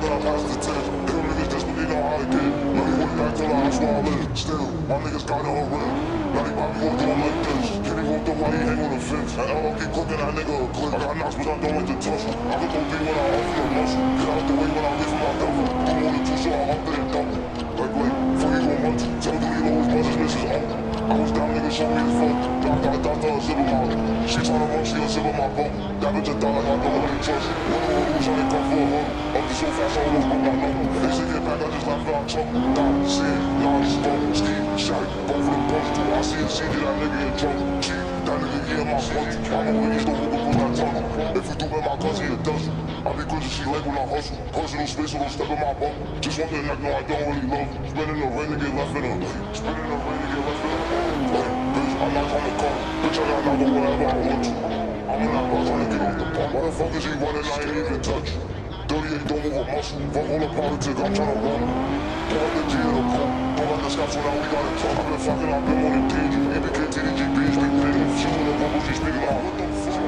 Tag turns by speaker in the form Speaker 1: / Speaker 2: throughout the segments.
Speaker 1: then I passed the 10. Them niggas just believe know how to get it. Now he went back to the house where I live. Still, my niggas got no rent. Now he probably gon' do him like this. Can he walk the while he hang on the fence? And LO keep cooking that nigga a clip. I got knocks but I don't like to touch him. I could go deep when I offer the muscle. Get out the way when I reach for my double. Do more than two so I up it and double. Like wait, before you gon' run to. Tell the lead always brothers miss his uncle. I was down, niggas show me his phone. Now I got a doctor a sip of my own. She tryna run, she a sip of my boat. That bitch a thought like I don't really trust her. One of her moves, I ain't come for a hug. Up to so fast, I almost broke my nose. They say get back, I just laughed out trouble. Nah, see it, y'all just spoke. Steve, shot, both of them punch too. I see it, see it, that nigga in trouble. Gee, that nigga here my money. I'm over here, don't hook up with that tunnel. If you do with my cousin, it does it. I be good as she like when I hustle. Personal space, so don't step in my bubble. Just one thing, like, no, I don't really love. Spending the rain to get left in a. Spending the rain to get left in a. I'm not on the car, bitch, I got knocked on whatever I want to. I'm not trying to get off the pump. Why the fuck is he running? I ain't even touch. 38 don't move a muscle. Fuck all the politics, I'm trying to run. Pull out the G in the pump. Pull out the scotch, so now we got it talk. I've been fucking, I've been on the DG. ABK, TDG, BHB, Payton. She on the bubble, she speaking loud. What the fuck?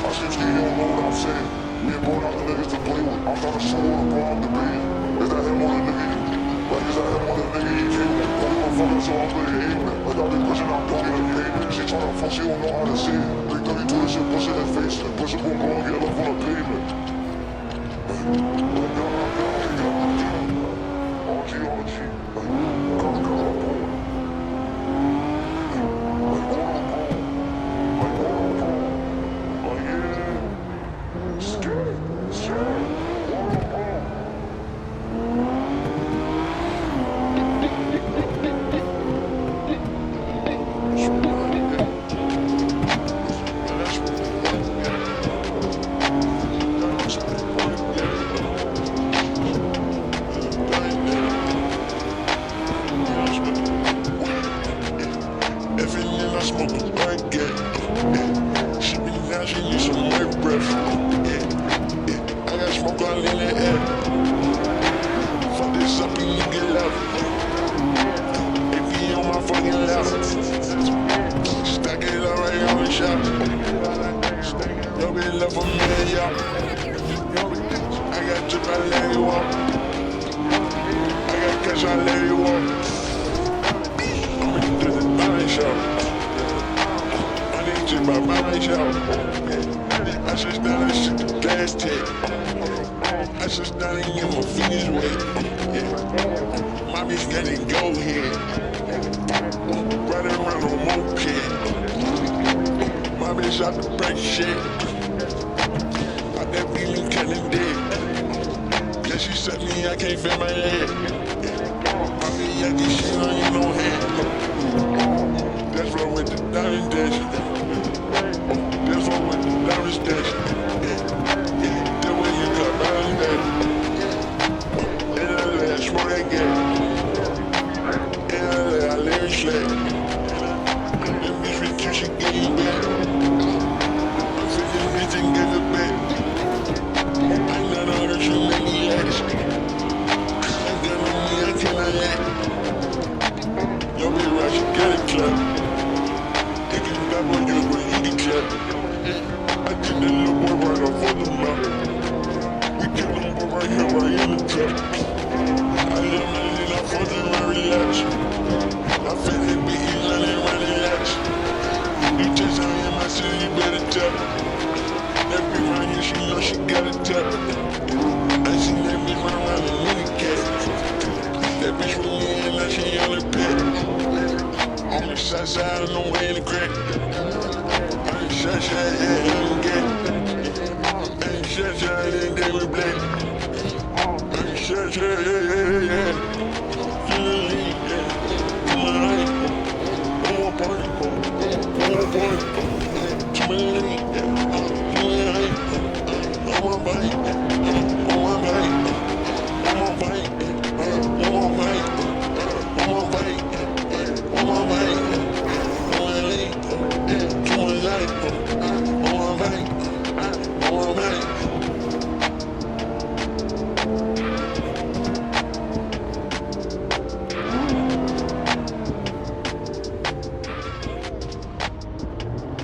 Speaker 1: I shit ski, you don't know what I'm saying. Me and Bro not the niggas to play with. I'm trying to show all the bro I'm debating. Is that him or the nigga you? Like, is that him or the nigga you came with? Oh, you gon' fuck us, so I'm playing aim with. Like, I've been pushing out dog in the pain. She tryna fuck, she don't know how to say it. 332 this shit, push it in face. Push it, boom, boom, get left on the pavement.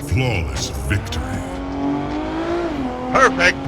Speaker 2: Flawless victory.
Speaker 3: Perfect.